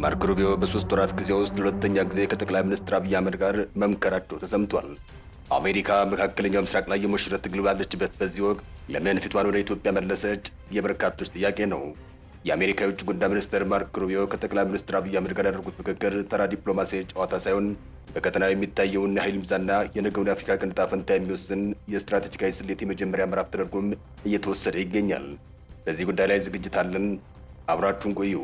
ማርኮ ሩቢዮ በ3 ወራት ጊዜ ውስጥ ለሁለተኛ ጊዜ ከጠቅላይ ሚኒስትር አብይ አህመድ ጋር መምከራቸው ተሰምቷል። አሜሪካ መካከለኛው ምስራቅ ላይ የሞሽረት ትግል ባለችበት በዚህ ወቅት ለምን ፊቷን ወደ ኢትዮጵያ መለሰች? የበርካቶች ጥያቄ ነው። የአሜሪካ የውጭ ጉዳይ ሚኒስትር ማርኮ ሩቢዮ ከጠቅላይ ሚኒስትር አብይ አህመድ ጋር ያደረጉት ምክክር ተራ ዲፕሎማሲያዊ ጨዋታ ሳይሆን በቀጠናው የሚታየውን የኃይል ሚዛንና የነገውን የአፍሪካ ቀንድ ዕጣ ፈንታ የሚወስን የስትራቴጂካዊ ስሌት የመጀመሪያ ምዕራፍ ተደርጎም እየተወሰደ ይገኛል። በዚህ ጉዳይ ላይ ዝግጅት አለን። አብራችሁን ቆዩ።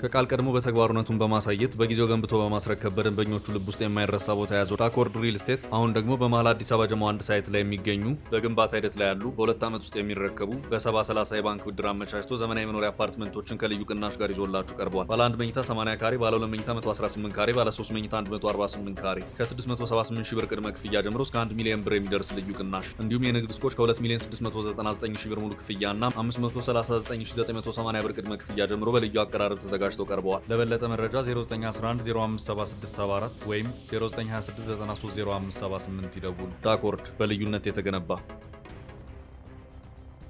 ከቃል ቀድሞ በተግባሩነቱን በማሳየት በጊዜው ገንብቶ በማስረከብ በደንበኞቹ ልብ ውስጥ የማይረሳ ቦታ የያዘው ዳኮርድ ሪል ስቴት አሁን ደግሞ በመሃል አዲስ አበባ ጀሞ አንድ ሳይት ላይ የሚገኙ በግንባታ ሂደት ላይ ያሉ በ2 ዓመት ውስጥ የሚረከቡ በ70/30 የባንክ ብድር አመቻችቶ ዘመናዊ መኖሪያ አፓርትመንቶችን ከልዩ ቅናሽ ጋር ይዞላችሁ ቀርቧል። ባለ 1 መኝታ 80 ካሬ፣ ባለ 2 መኝታ 118 ካሬ፣ ባለ 3 መኝታ 148 ካሬ ከ678 ሺህ ብር ቅድመ ክፍያ ጀምሮ እስከ 1 ሚሊዮን ብር የሚደርስ ልዩ ቅናሽ እንዲሁም የንግድ ስኮች ከ2 ሚሊዮን 699 ሺህ ብር ሙሉ ክፍያና 539980 ብር ቅድመ ክፍያ ጀምሮ በልዩ አቀራረብ ተዘጋጅተው ቀርበዋል። ለበለጠ መረጃ 0911057674 ወይም 0926930578 ይደውሉ። ዳኮርድ በልዩነት የተገነባ።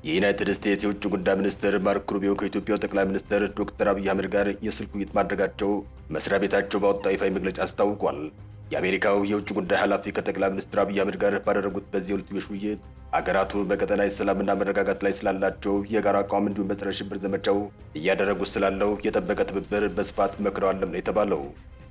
የዩናይትድ ስቴትስ የውጭ ጉዳይ ሚኒስትር ማርኮ ሩቢዮ ከኢትዮጵያው ጠቅላይ ሚኒስትር ዶክተር አብይ አህመድ ጋር የስልክ ውይይት ማድረጋቸው መስሪያ ቤታቸው ባወጣው ይፋዊ መግለጫ አስታውቋል። የአሜሪካው የውጭ ጉዳይ ኃላፊ ከጠቅላይ ሚኒስትር አብይ አህመድ ጋር ባደረጉት በዚህ የሁለትዮሽ ውይይት አገራቱ በቀጠናዊ ሰላምና መረጋጋት ላይ ስላላቸው የጋራ አቋም እንዲሁም በጸረ ሽብር ዘመቻው እያደረጉት ስላለው የጠበቀ ትብብር በስፋት መክረዋልም ነው የተባለው።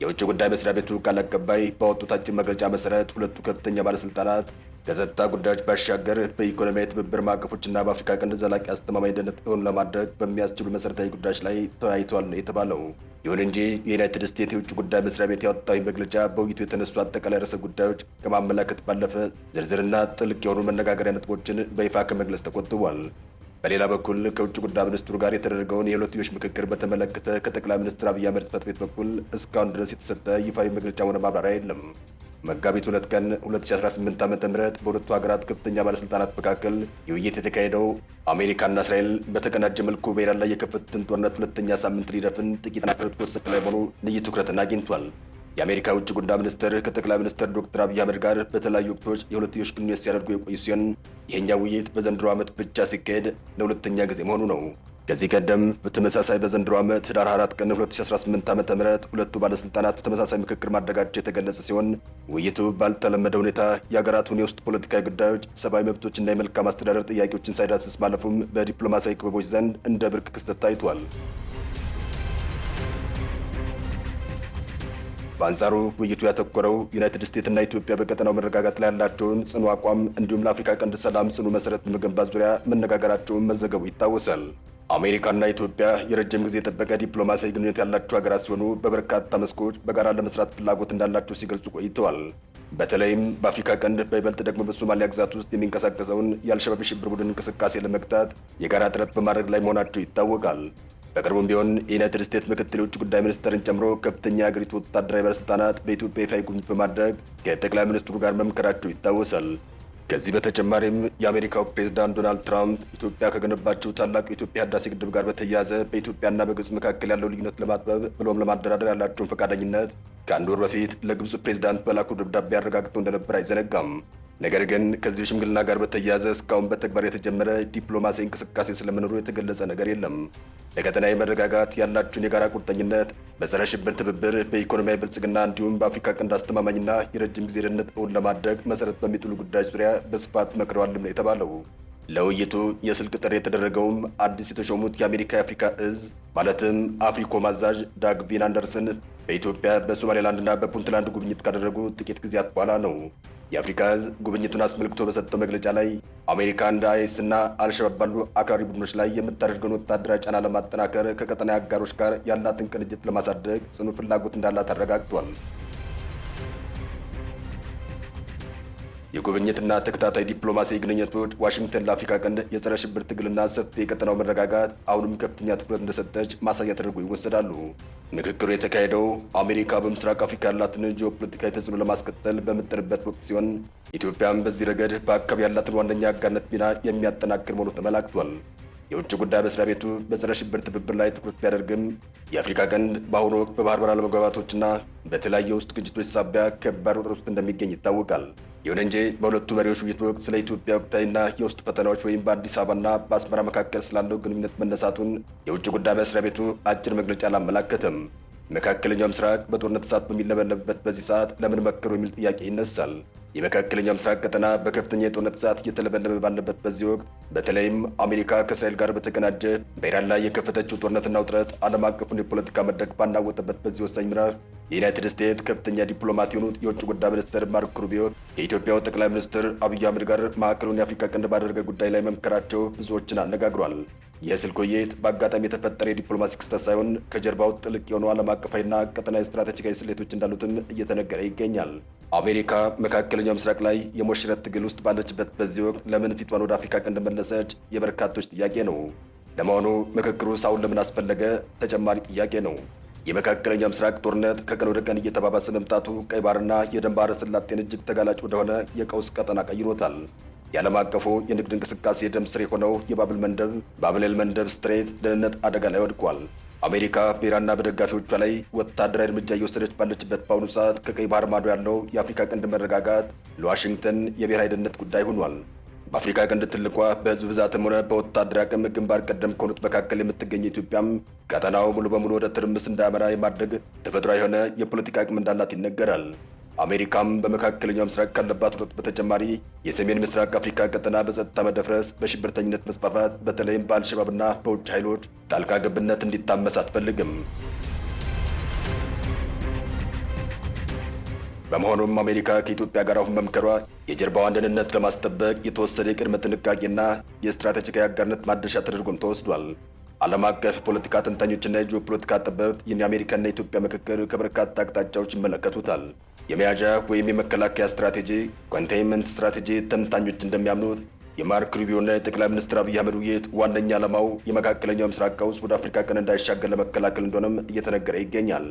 የውጭ ጉዳይ መስሪያ ቤቱ ቃል አቀባይ ባወጡት አጭር መግለጫ መሰረት ሁለቱ ከፍተኛ ባለስልጣናት ከጸጥታ ጉዳዮች ባሻገር በኢኮኖሚያዊ ትብብር ማዕቀፎችና በአፍሪካ ቀንድ ዘላቂ አስተማማኝ ደህንነት እውን ለማድረግ በሚያስችሉ መሰረታዊ ጉዳዮች ላይ ተወያይተዋል ነው የተባለው። ይሁን እንጂ የዩናይትድ ስቴትስ የውጭ ጉዳይ መስሪያ ቤት ያወጣው መግለጫ በውይይቱ የተነሱ አጠቃላይ ርዕሰ ጉዳዮች ከማመላከት ባለፈ ዝርዝርና ጥልቅ የሆኑ መነጋገሪያ ነጥቦችን በይፋ ከመግለጽ ተቆጥቧል። በሌላ በኩል ከውጭ ጉዳይ ሚኒስትሩ ጋር የተደረገውን የሁለትዮሽ ምክክር በተመለከተ ከጠቅላይ ሚኒስትር አብይ አህመድ ጽሕፈት ቤት በኩል እስካሁን ድረስ የተሰጠ ይፋዊ መግለጫ ሆነ ማብራሪያ የለም። መጋቢት 2 ቀን 2018 ዓ.ም በሁለቱ ሀገራት ከፍተኛ ባለስልጣናት መካከል ውይይት የተካሄደው አሜሪካና እስራኤል በተቀናጀ መልኩ በኢራን ላይ የከፈቱትን ጦርነት ሁለተኛ ሳምንት ሊደፍን ጥቂት ቀናት ወሰን ላይ ሆኖ ልዩ ትኩረትን አግኝቷል። የአሜሪካ ውጭ ጉዳይ ሚኒስትር ከጠቅላይ ሚኒስትር ዶክተር አብይ አህመድ ጋር በተለያዩ ወቅቶች የሁለትዮሽ ግንኙነት ሲያደርጉ የቆዩ ሲሆን ይህኛው ውይይት በዘንድሮ ዓመት ብቻ ሲካሄድ ለሁለተኛ ጊዜ መሆኑ ነው። ከዚህ ቀደም በተመሳሳይ በዘንድሮ ዓመት ህዳር 4 ቀን 2018 ዓ.ም ሁለቱ ባለስልጣናት ተመሳሳይ ምክክር ማድረጋቸው የተገለጸ ሲሆን ውይይቱ ባልተለመደ ሁኔታ የሀገራቱን የውስጥ ፖለቲካዊ ጉዳዮች፣ ሰብአዊ መብቶችና የመልካም አስተዳደር ጥያቄዎችን ሳይዳስስ ማለፉም በዲፕሎማሲያዊ ክበቦች ዘንድ እንደ ብርቅ ክስተት ታይቷል። በአንጻሩ ውይይቱ ያተኮረው ዩናይትድ ስቴትስና ኢትዮጵያ በቀጠናው መረጋጋት ላይ ያላቸውን ጽኑ አቋም እንዲሁም ለአፍሪካ ቀንድ ሰላም ጽኑ መሰረት በመገንባት ዙሪያ መነጋገራቸውን መዘገቡ ይታወሳል። አሜሪካና ኢትዮጵያ የረጅም ጊዜ የጠበቀ ዲፕሎማሲያዊ ግንኙነት ያላቸው ሀገራት ሲሆኑ በበርካታ መስኮች በጋራ ለመስራት ፍላጎት እንዳላቸው ሲገልጹ ቆይተዋል። በተለይም በአፍሪካ ቀንድ በይበልጥ ደግሞ በሶማሊያ ግዛት ውስጥ የሚንቀሳቀሰውን የአልሸባብ ሽብር ቡድን እንቅስቃሴ ለመግታት የጋራ ጥረት በማድረግ ላይ መሆናቸው ይታወቃል። በቅርቡም ቢሆን የዩናይትድ ስቴትስ ምክትል የውጭ ጉዳይ ሚኒስትርን ጨምሮ ከፍተኛ የአገሪቱ ወታደራዊ ባለስልጣናት በኢትዮጵያ ይፋዊ ጉብኝት በማድረግ ከጠቅላይ ሚኒስትሩ ጋር መምከራቸው ይታወሳል። ከዚህ በተጨማሪም የአሜሪካው ፕሬዝዳንት ዶናልድ ትራምፕ ኢትዮጵያ ከገነባቸው ታላቁ የኢትዮጵያ ህዳሴ ግድብ ጋር በተያያዘ በኢትዮጵያና በግብጽ መካከል ያለው ልዩነት ለማጥበብ ብሎም ለማደራደር ያላቸውን ፈቃደኝነት ከአንድ ወር በፊት ለግብጽ ፕሬዝዳንት በላኩ ደብዳቤ አረጋግጠው እንደነበር አይዘነጋም። ነገር ግን ከዚህ ሽምግልና ጋር በተያያዘ እስካሁን በተግባር የተጀመረ ዲፕሎማሲያዊ እንቅስቃሴ ስለመኖሩ የተገለጸ ነገር የለም። ለቀጠናዊ መረጋጋት ያላቸውን የጋራ ቁርጠኝነት፣ በጸረ ሽብር ትብብር፣ በኢኮኖሚያዊ ብልጽግና እንዲሁም በአፍሪካ ቀንድ አስተማማኝና የረጅም ጊዜ ደህንነት እውን ለማድረግ መሰረት በሚጥሉ ጉዳዮች ዙሪያ በስፋት መክረዋልም ነው የተባለው። ለውይይቱ የስልክ ጥሪ የተደረገውም አዲስ የተሾሙት የአሜሪካ የአፍሪካ እዝ ማለትም አፍሪኮም አዛዥ ዳግ ቪን አንደርሰን በኢትዮጵያ በሶማሌላንድና በፑንትላንድ ጉብኝት ካደረጉ ጥቂት ጊዜያት በኋላ ነው። የአፍሪካ እዝ ጉብኝቱን አስመልክቶ በሰጠው መግለጫ ላይ አሜሪካ እንደ አይኤስ እና አልሸባብ ባሉ አክራሪ ቡድኖች ላይ የምታደርገውን ወታደራዊ ጫና ለማጠናከር ከቀጠናዊ አጋሮች ጋር ያላትን ቅንጅት ለማሳደግ ጽኑ ፍላጎት እንዳላት አረጋግጧል። የጉብኝትና ተከታታይ ዲፕሎማሲያዊ ግንኙነቶች ዋሽንግተን ለአፍሪካ ቀንድ የጸረ ሽብር ትግልና ሰፊ የቀጠናው መረጋጋት አሁንም ከፍተኛ ትኩረት እንደሰጠች ማሳያ ተደርጎ ይወሰዳሉ። ምክክሩ የተካሄደው አሜሪካ በምስራቅ አፍሪካ ያላትን ጂኦፖለቲካዊ ተጽዕኖ ለማስቀጠል በምትጥርበት ወቅት ሲሆን ኢትዮጵያም በዚህ ረገድ በአካባቢ ያላትን ዋነኛ አጋርነት ሚና የሚያጠናክር መሆኑ ተመላክቷል። የውጭ ጉዳይ መስሪያ ቤቱ በጸረ ሽብር ትብብር ላይ ትኩረት ቢያደርግም የአፍሪካ ቀንድ በአሁኑ ወቅት በባህር በር አለመግባባቶችና በተለያዩ ውስጥ ግጭቶች ሳቢያ ከባድ ውጥረት ውስጥ እንደሚገኝ ይታወቃል። ይሁን እንጂ በሁለቱ መሪዎች ውይይት ወቅት ስለ ኢትዮጵያ ወቅታዊና የውስጥ ፈተናዎች ወይም በአዲስ አበባና በአስመራ መካከል ስላለው ግንኙነት መነሳቱን የውጭ ጉዳይ መስሪያ ቤቱ አጭር መግለጫ አላመላከተም። መካከለኛው ምስራቅ በጦርነት እሳት በሚለበለብበት በዚህ ሰዓት ለምን መከሩ የሚል ጥያቄ ይነሳል። የመካከለኛው ምስራቅ ቀጠና በከፍተኛ የጦርነት እሳት እየተለበለበ ባለበት በዚህ ወቅት በተለይም አሜሪካ ከእስራኤል ጋር በተቀናጀ በኢራን ላይ የከፈተችው ጦርነትና ውጥረት ዓለም አቀፉን የፖለቲካ መድረክ ባናወጠበት በዚህ ወሳኝ ምዕራፍ የዩናይትድ ስቴትስ ከፍተኛ ዲፕሎማት የሆኑት የውጭ ጉዳይ ሚኒስትር ማርክ ሩቢዮ ከኢትዮጵያው ጠቅላይ ሚኒስትር አብይ አህመድ ጋር ማዕከሉን የአፍሪካ ቀንድ ባደረገ ጉዳይ ላይ መምከራቸው ብዙዎችን አነጋግሯል። የስልክ ውይይት በአጋጣሚ የተፈጠረ የዲፕሎማሲ ክስተት ሳይሆን ከጀርባው ጥልቅ የሆኑ ዓለም አቀፋዊና ቀጠናዊ ስትራቴጂካዊ ስሌቶች እንዳሉትም እየተነገረ ይገኛል። አሜሪካ መካከለኛው ምስራቅ ላይ የሞሽረት ትግል ውስጥ ባለችበት በዚህ ወቅት ለምን ፊቷን ወደ አፍሪካ ቀንድ መለሰች? የበርካቶች ጥያቄ ነው። ለመሆኑ ምክክሩ ሳውን ለምን አስፈለገ? ተጨማሪ ጥያቄ ነው። የመካከለኛው ምስራቅ ጦርነት ከቀን ወደ ቀን እየተባባሰ መምጣቱ ቀይ ባህርና የደም ባህረ ሰላጤን እጅግ ተጋላጭ ወደሆነ የቀውስ ቀጠና ቀይሮታል። የዓለም አቀፉ የንግድ እንቅስቃሴ ደም ስር የሆነው የባብኤል መንደብ ስትሬት ደህንነት አደጋ ላይ ወድቋል። አሜሪካ በኢራንና በደጋፊዎቿ ላይ ወታደራዊ እርምጃ እየወሰደች ባለችበት በአሁኑ ሰዓት ከቀይ ባህር ማዶ ያለው የአፍሪካ ቀንድ መረጋጋት ለዋሽንግተን የብሔራዊ ደህንነት ጉዳይ ሆኗል። በአፍሪካ ቀንድ ትልቋ በህዝብ ብዛትም ሆነ በወታደራዊ አቅም ግንባር ቀደም ከሆኑት መካከል የምትገኝ ኢትዮጵያም ቀጠናው ሙሉ በሙሉ ወደ ትርምስ እንዳያመራ የማድረግ ተፈጥሯዊ የሆነ የፖለቲካ አቅም እንዳላት ይነገራል። አሜሪካም በመካከለኛው ምስራቅ ካለባት ውጥረት በተጨማሪ የሰሜን ምስራቅ አፍሪካ ቀጠና በጸጥታ መደፍረስ፣ በሽብርተኝነት መስፋፋት፣ በተለይም በአልሸባብና በውጭ ኃይሎች ጣልቃ ገብነት እንዲታመስ አትፈልግም። በመሆኑም አሜሪካ ከኢትዮጵያ ጋር አሁን መምከሯ የጀርባዋን ደህንነት ለማስጠበቅ የተወሰደ የቅድመ ጥንቃቄና የስትራቴጂካዊ አጋርነት ማደሻ ተደርጎም ተወስዷል። ዓለም አቀፍ ፖለቲካ ተንታኞችና የጂኦፖለቲካ ጠበብት የአሜሪካና የኢትዮጵያ ምክክር ከበርካታ አቅጣጫዎች ይመለከቱታል። የመያዣ ወይም የመከላከያ ስትራቴጂ ኮንቴይንመንት ስትራቴጂ ተንታኞች እንደሚያምኑት የማርክ ሩቢዮና የጠቅላይ ሚኒስትር አብይ አህመድ ውይይት ዋነኛ ዓላማው የመካከለኛው ምስራቅ ቀውስ ወደ አፍሪካ ቀንድ እንዳይሻገር ለመከላከል እንደሆነም እየተነገረ ይገኛል።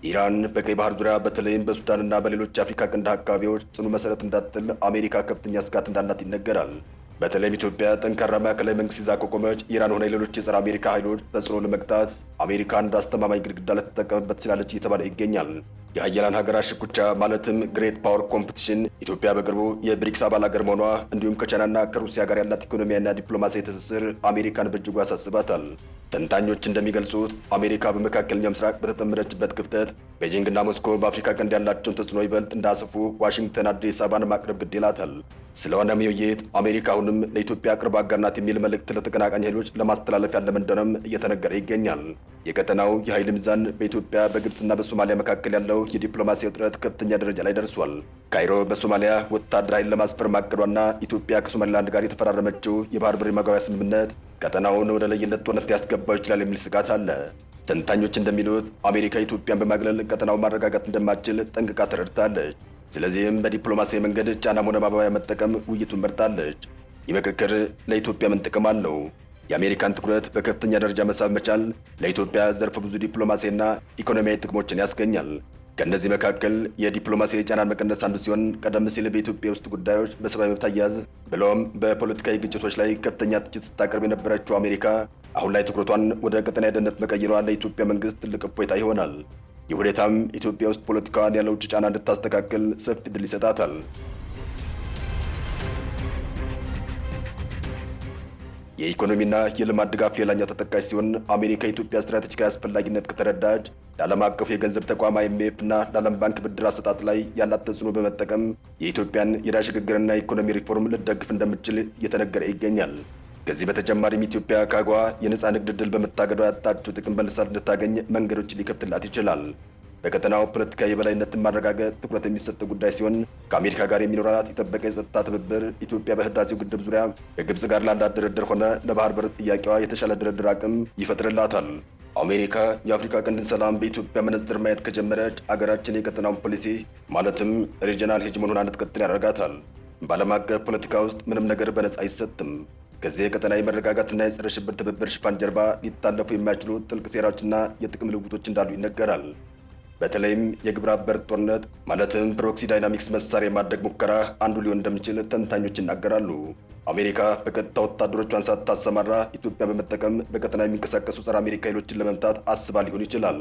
ኢራን በቀይ ባህር ዙሪያ በተለይም በሱዳንና በሌሎች የአፍሪካ ቀንድ አካባቢዎች ጽኑ መሰረት እንዳትጥል አሜሪካ ከፍተኛ ስጋት እንዳላት ይነገራል። በተለይም ኢትዮጵያ ጠንካራ ማዕከላዊ መንግስት ይዛ ከቆመች ኢራን ሆነ ሌሎች የጸረ አሜሪካ ኃይሎች ተጽዕኖ ለመግታት አሜሪካ እንደ አስተማማኝ ግድግዳ ልትጠቀምበት ትችላለች እየተባለ ይገኛል። የሀያላን ሀገራት ሽኩቻ ማለትም ግሬት ፓወር ኮምፒቲሽን ኢትዮጵያ በቅርቡ የብሪክስ አባል ሀገር መሆኗ እንዲሁም ከቻይናና ከሩሲያ ጋር ያላት ኢኮኖሚያና ዲፕሎማሲያዊ ትስስር አሜሪካን በእጅጉ ያሳስባታል። ተንታኞች እንደሚገልጹት አሜሪካ በመካከለኛው ምስራቅ በተጠመደችበት ክፍተት ቤጂንግና ሞስኮ በአፍሪካ ቀንድ ያላቸውን ተጽዕኖ ይበልጥ እንዳሰፉ ዋሽንግተን አዲስ አበባን ማቅረብ ግድ ይላታል። ስለሆነም የውይይት አሜሪካ አሁንም ለኢትዮጵያ ቅርብ አጋር ናት የሚል መልእክት ለተቀናቃኝ ኃይሎች ለማስተላለፍ ያለመ እንደሆነም እየተነገረ ይገኛል። የቀጠናው የኃይል ሚዛን በኢትዮጵያ በግብፅና በሶማሊያ መካከል ያለው የዲፕሎማሲ ውጥረት ከፍተኛ ደረጃ ላይ ደርሷል። ካይሮ በሶማሊያ ወታደር ኃይል ለማስፈር ማቀዷና ኢትዮጵያ ከሶማሊላንድ ጋር የተፈራረመችው የባህር በር መግባቢያ ስምምነት ቀጠናውን ወደ ለየለት ጦርነት ሊያስገባው ይችላል የሚል ስጋት አለ። ተንታኞች እንደሚሉት አሜሪካ ኢትዮጵያን በማግለል ቀጠናውን ማረጋጋት እንደማትችል ጠንቅቃ ተረድታለች። ስለዚህም በዲፕሎማሲያዊ መንገድ ጫናም ሆነ ማባበያ መጠቀም ውይይቱን መርጣለች። ይህ ምክክር ለኢትዮጵያ ምን ጥቅም አለው? የአሜሪካን ትኩረት በከፍተኛ ደረጃ መሳብ መቻል ለኢትዮጵያ ዘርፈ ብዙ ዲፕሎማሲያዊና ኢኮኖሚያዊ ጥቅሞችን ያስገኛል። ከእነዚህ መካከል የዲፕሎማሲያዊ ጫናን መቀነስ አንዱ ሲሆን ቀደም ሲል በኢትዮጵያ ውስጥ ጉዳዮች በሰብአዊ መብት አያያዝ ብሎም በፖለቲካዊ ግጭቶች ላይ ከፍተኛ ትችት ስታቀርብ የነበረችው አሜሪካ አሁን ላይ ትኩረቷን ወደ ቀጠናዊ ደህንነት መቀየሯ ለኢትዮጵያ መንግስት ትልቅ እፎይታ ይሆናል። ይህ ሁኔታም ኢትዮጵያ ውስጥ ፖለቲካዋን ያለ ውጭ ጫና እንድታስተካክል ሰፊ ዕድል ይሰጣታል። የኢኮኖሚና የልማት ድጋፍ ሌላኛው ተጠቃሽ ሲሆን አሜሪካ የኢትዮጵያ ስትራቴጂካዊ አስፈላጊነት ከተረዳች ለዓለም አቀፉ የገንዘብ ተቋም IMF እና ለዓለም ባንክ ብድር አሰጣጥ ላይ ያላት ተጽዕኖ በመጠቀም የኢትዮጵያን የዕዳ ሽግግርና የኢኮኖሚ ሪፎርም ልትደግፍ እንደምትችል እየተነገረ ይገኛል። ከዚህ በተጨማሪም ኢትዮጵያ ከአጎዋ የነፃ ንግድ ዕድል በመታገዷ ያጣችው ጥቅም መልሳ እንድታገኝ መንገዶችን ሊከፍትላት ይችላል። በቀጠናው ፖለቲካዊ የበላይነትን ማረጋገጥ ትኩረት የሚሰጠው ጉዳይ ሲሆን ከአሜሪካ ጋር የሚኖራት የጠበቀ የጸጥታ ትብብር ኢትዮጵያ በህዳሴው ግድብ ዙሪያ ከግብጽ ጋር ላላት ድርድር ሆነ ለባህር በር ጥያቄዋ የተሻለ ድርድር አቅም ይፈጥርላታል። አሜሪካ የአፍሪካ ቀንድን ሰላም በኢትዮጵያ መነጽር ማየት ከጀመረች አገራችን የቀጠናውን ፖሊሲ ማለትም ሪጂናል ሄጅሞን ሆና እንድትቀጥል ያደርጋታል። በዓለም አቀፍ ፖለቲካ ውስጥ ምንም ነገር በነጻ አይሰጥም። ከዚህ የቀጠናዊ መረጋጋትና የጸረ ሽብር ትብብር ሽፋን ጀርባ ሊታለፉ የማይችሉ ጥልቅ ሴራዎችና የጥቅም ልውውጦች እንዳሉ ይነገራል። በተለይም የግብረ አበር ጦርነት ማለትም ፕሮክሲ ዳይናሚክስ መሳሪያ የማድረግ ሙከራ አንዱ ሊሆን እንደሚችል ተንታኞች ይናገራሉ። አሜሪካ በቀጥታ ወታደሮቿን ሳታሰማራ ኢትዮጵያ በመጠቀም በቀጠና የሚንቀሳቀሱ ጸረ አሜሪካ ኃይሎችን ለመምታት አስባ ሊሆን ይችላል።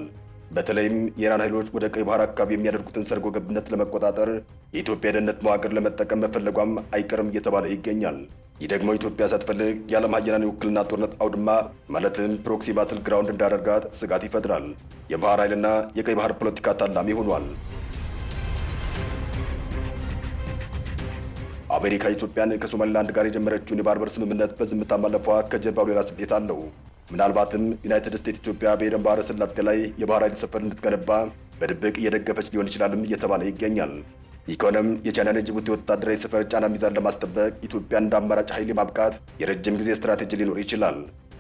በተለይም የኢራን ኃይሎች ወደ ቀይ ባህር አካባቢ የሚያደርጉትን ሰርጎ ገብነት ለመቆጣጠር የኢትዮጵያ የደህንነት መዋቅር ለመጠቀም መፈለጓም አይቀርም እየተባለ ይገኛል። ይህ ደግሞ ኢትዮጵያ ሳትፈልግ የዓለም ሀያላን የውክልና ጦርነት አውድማ ማለትም ፕሮክሲ ባትል ግራውንድ እንዳደርጋት ስጋት ይፈጥራል። የባህር ኃይልና የቀይ ባህር ፖለቲካ ታላሚ ሆኗል። አሜሪካ ኢትዮጵያን ከሶማሊላንድ ጋር የጀመረችውን የባህር በር ስምምነት በዝምታ ማለፏ ከጀርባው ሌላ ስሌት አለው። ምናልባትም ዩናይትድ ስቴትስ ኢትዮጵያ በኤደን ባህረ ሰላጤ ላይ የባህር ኃይል ሰፈር እንድትገነባ በድብቅ እየደገፈች ሊሆን ይችላልም እየተባለ ይገኛል። ኢኮኖም የቻይናን የጅቡቲ ወታደራዊ ሰፈር ጫና ሚዛን ለማስጠበቅ ኢትዮጵያን እንደ አማራጭ ኃይል ማብቃት የረጅም ጊዜ ስትራቴጂ ሊኖር ይችላል።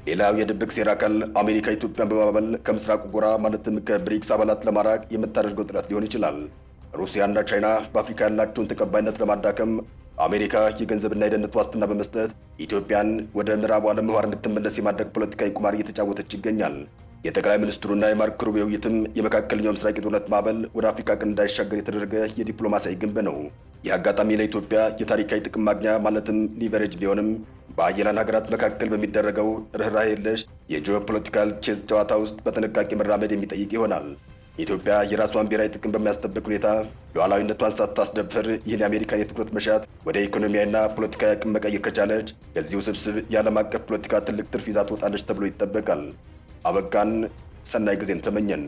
ሌላው የድብቅ ሴራ አካል አሜሪካ ኢትዮጵያን በማባበል ከምስራቁ ጎራ ማለትም ከብሪክስ አባላት ለማራቅ የምታደርገው ጥረት ሊሆን ይችላል። ሩሲያና ቻይና በአፍሪካ ያላቸውን ተቀባይነት ለማዳከም አሜሪካ የገንዘብና የደህንነት ዋስትና በመስጠት ኢትዮጵያን ወደ ምዕራቡ ዓለም ምህዋር እንድትመለስ የማድረግ ፖለቲካዊ ቁማር እየተጫወተች ይገኛል። የጠቅላይ ሚኒስትሩና የማርክ ሩቢዮ ውይይትም የመካከለኛው ምስራቅ የጦርነት ማዕበል ወደ አፍሪካ ቀንድ እንዳይሻገር የተደረገ የዲፕሎማሲያዊ ግንብ ነው። ይህ አጋጣሚ ለኢትዮጵያ የታሪካዊ ጥቅም ማግኛ ማለትም ሊቨሬጅ ቢሆንም በአያላን ሀገራት መካከል በሚደረገው ርኅራኄ የለሽ የጂኦፖለቲካል ቼዝ ጨዋታ ውስጥ በጥንቃቄ መራመድ የሚጠይቅ ይሆናል። ኢትዮጵያ የራሷን ብሔራዊ ጥቅም በሚያስጠብቅ ሁኔታ ሉዓላዊነቷን ሳታስደፍር ይህን የአሜሪካን የትኩረት መሻት ወደ ኢኮኖሚያዊና ፖለቲካዊ አቅም መቀየር ከቻለች ከዚህ ውስብስብ የዓለም አቀፍ ፖለቲካ ትልቅ ትርፍ ይዛ ትወጣለች ተብሎ ይጠበቃል። አበቃን። ሰናይ ጊዜን ተመኘን።